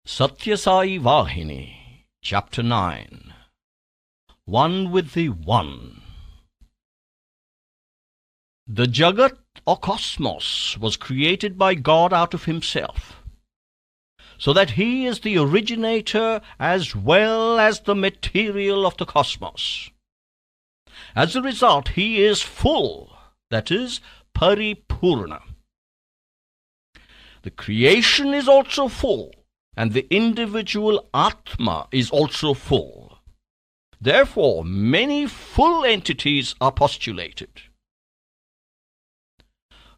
Satya Sai Vahini, Chapter 9. One with the One. The Jagat or cosmos was created by God out of himself, so that he is the originator as well as the material of the cosmos. As a result, he is full, that is, paripurna. The creation is also full, and the individual Atma is also full. Therefore, many full entities are postulated.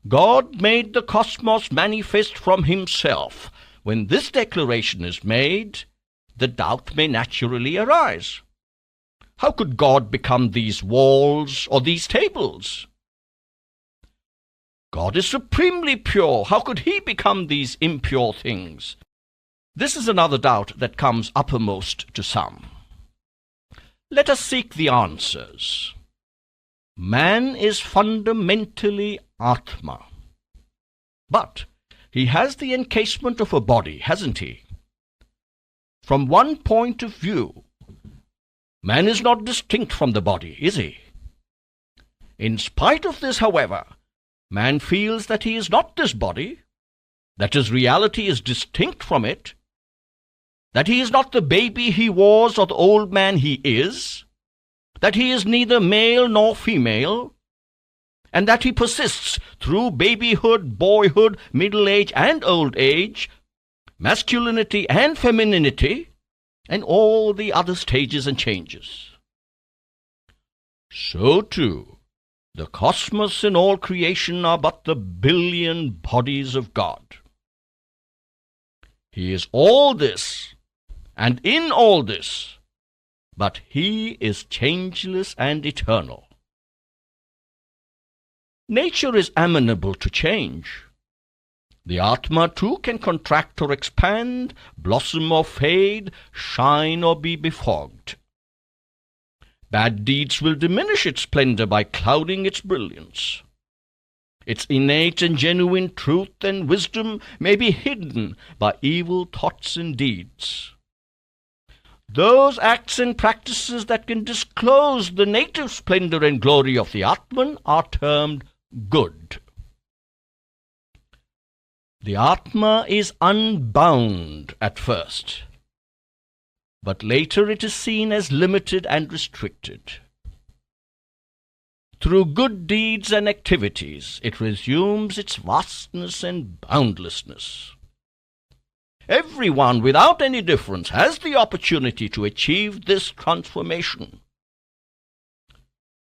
God made the cosmos manifest from himself. When this declaration is made, the doubt may naturally arise. How could God become these walls or these tables? God is supremely pure. How could he become these impure things? This is another doubt that comes uppermost to some. Let us seek the answers. Man is fundamentally Atma. But he has the encasement of a body, hasn't he? From one point of view, man is not distinct from the body, is he? In spite of this, however, man feels that he is not this body, that his reality is distinct from it, that he is not the baby he was or the old man he is, that he is neither male nor female, and that he persists through babyhood, boyhood, middle age and old age, masculinity and femininity, and all the other stages and changes. So too, the cosmos and all creation are but the billion bodies of God. He is all this, and in all this, but he is changeless and eternal. Nature is amenable to change. The Atma too can contract or expand, blossom or fade, shine or be befogged. Bad deeds will diminish its splendor by clouding its brilliance. Its innate and genuine truth and wisdom may be hidden by evil thoughts and deeds. Those acts and practices that can disclose the native splendor and glory of the Atman are termed good. The Atma is unbound at first, but later it is seen as limited and restricted. Through good deeds and activities, it resumes its vastness and boundlessness. Everyone, without any difference, has the opportunity to achieve this transformation.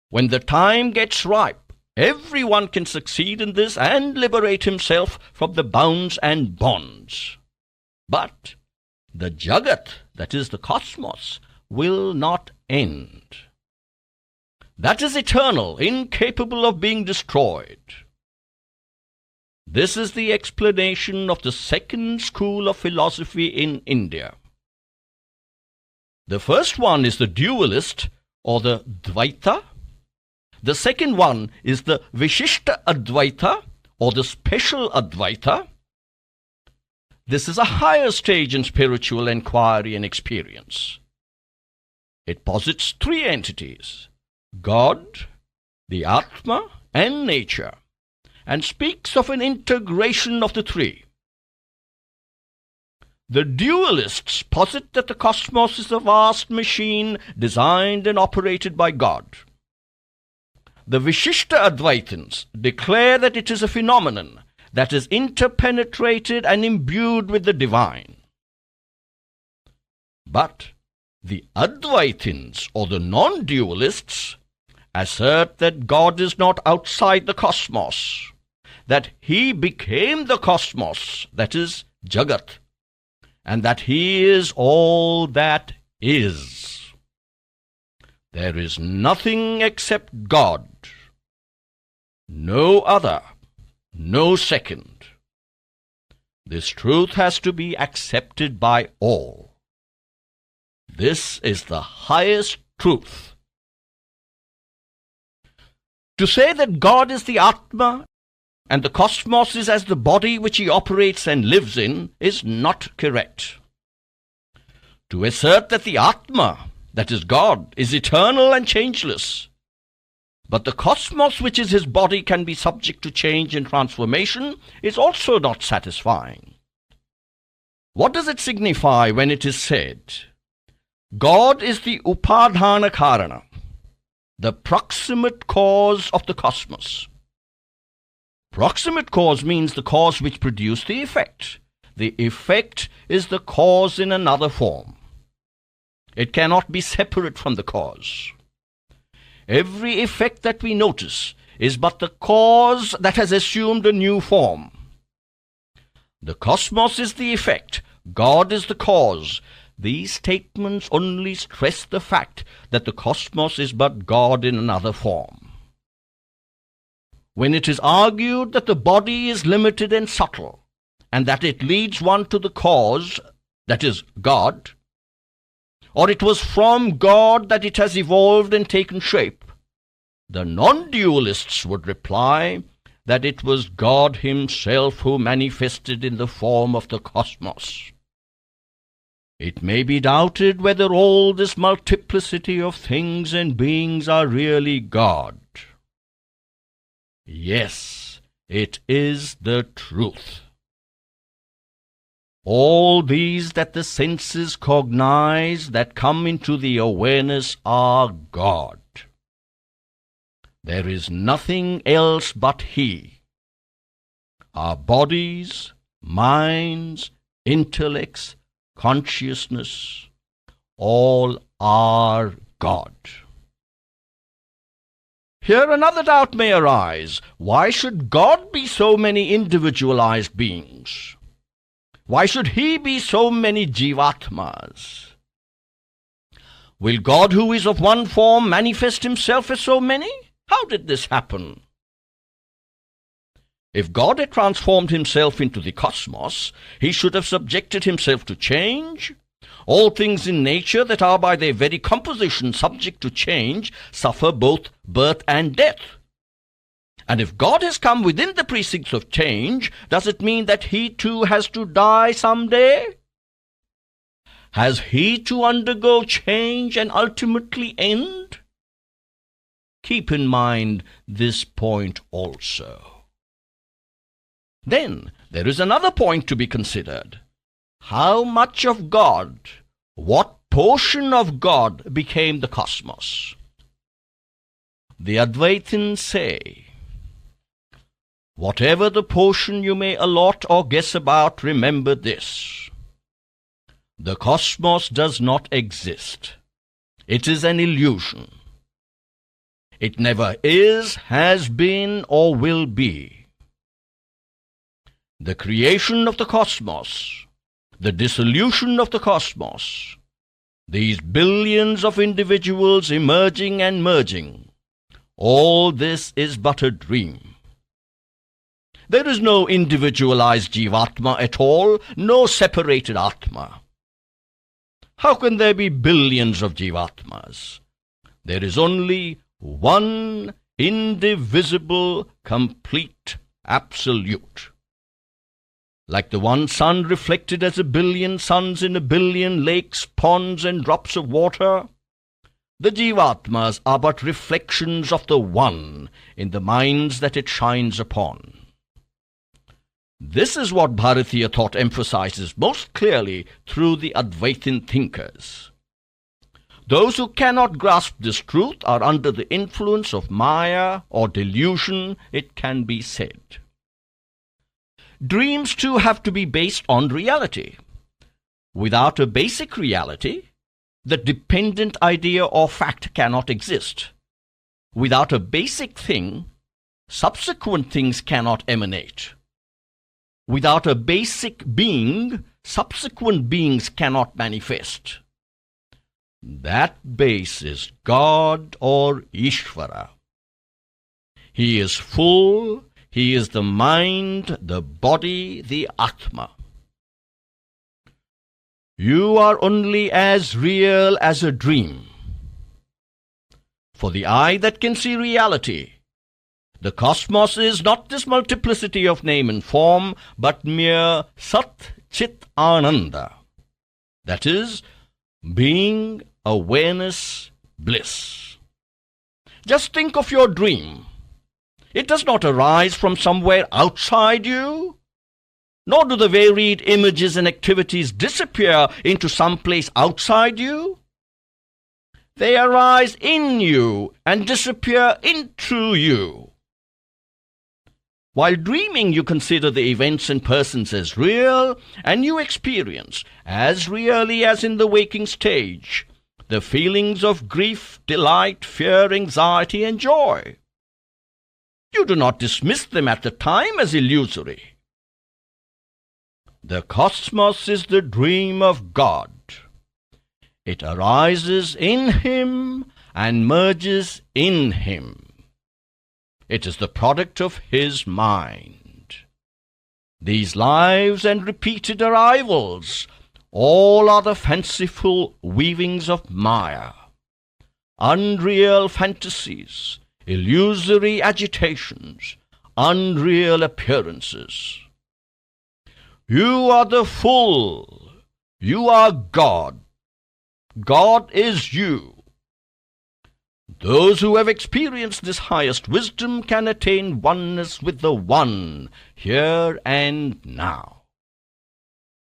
When the time gets ripe, everyone can succeed in this and liberate himself from the bounds and bonds. But the Jagat, that is the cosmos, will not end. That is eternal, incapable of being destroyed. This is the explanation of the second school of philosophy in India. The first one is the dualist or the Dvaita. The second one is the Vishishta Advaita or the special Advaita. This is a higher stage in spiritual inquiry and experience. It posits three entities: God, the Atma, and nature, and speaks of an integration of the three. The dualists posit that the cosmos is a vast machine designed and operated by God. The Vishishta Advaitins declare that it is a phenomenon that is interpenetrated and imbued with the divine. But the Advaitins, or the non-dualists, assert that God is not outside the cosmos, that he became the cosmos, that is, Jagat, and that he is all that is. There is nothing except God, no other, no second. This truth has to be accepted by all. This is the highest truth. To say that God is the Atma and the cosmos is as the body which he operates and lives in is not correct. to assert that the Atma, that is God, is eternal and changeless. But the cosmos, which is his body, can be subject to change and transformation, is also not satisfying. What does it signify when it is said, God is the upadhana karana, the proximate cause of the cosmos? Proximate cause means the cause which produced the effect. The effect is the cause in another form. It cannot be separate from the cause. Every effect that we notice is but the cause that has assumed a new form. The cosmos is the effect, God is the cause. These statements only stress the fact that the cosmos is but God in another form. When it is argued that the body is limited and subtle, and that it leads one to the cause, that is, God, or it was from God that it has evolved and taken shape, the non-dualists would reply that it was God himself who manifested in the form of the cosmos. It may be doubted whether all this multiplicity of things and beings are really God. Yes, it is the truth. All these that the senses cognize, that come into the awareness, are God. There is nothing else but He. Our bodies, minds, intellects, consciousness, all are God. Here another doubt may arise. Why should God be so many individualized beings? Why should he be so many jivatmas? Will God, who is of one form, manifest himself as so many? How did this happen? If God had transformed himself into the cosmos, he should have subjected himself to change. All things in nature that are by their very composition subject to change suffer both birth and death. And if God has come within the precincts of change, does it mean that he too has to die someday? Has he to undergo change and ultimately end? Keep in mind this point also. Then there is another point to be considered. How much of God, what portion of God became the cosmos? The Advaitins say, whatever the portion you may allot or guess about, remember this. The cosmos does not exist. It is an illusion. It never is, has been, or will be. The creation of the cosmos, the dissolution of the cosmos, these billions of individuals emerging and merging, all this is but a dream. There is no individualized jivatma at all, no separated atma. How can there be billions of jivatmas? There is only one indivisible, complete, absolute. Like the one sun reflected as a billion suns in a billion lakes, ponds, and drops of water, the jivatmas are but reflections of the one in the minds that it shines upon. This is what Bharatiya thought emphasizes most clearly through the Advaitin thinkers. Those who cannot grasp this truth are under the influence of Maya or delusion, it can be said. Dreams too have to be based on reality. Without a basic reality, the dependent idea or fact cannot exist. Without a basic thing, subsequent things cannot emanate. Without a basic being, subsequent beings cannot manifest. That base is God or Ishvara. He is full, he is the mind, the body, the Atma. You are only as real as a dream. For the eye that can see reality, the cosmos is not this multiplicity of name and form, but mere Sat Chit Ananda. That is, being, awareness, bliss. Just think of your dream. It does not arise from somewhere outside you, nor do the varied images and activities disappear into some place outside you. They arise in you and disappear into you. While dreaming, you consider the events and persons as real, and you experience, as really as in the waking stage, the feelings of grief, delight, fear, anxiety, and joy. You do not dismiss them at the time as illusory. The cosmos is the dream of God. It arises in Him and merges in Him. It is the product of His mind. These lives and repeated arrivals, all are the fanciful weavings of Maya, unreal fantasies, illusory agitations, unreal appearances. You are the full. You are God. God is you. Those who have experienced this highest wisdom can attain oneness with the One, here and now.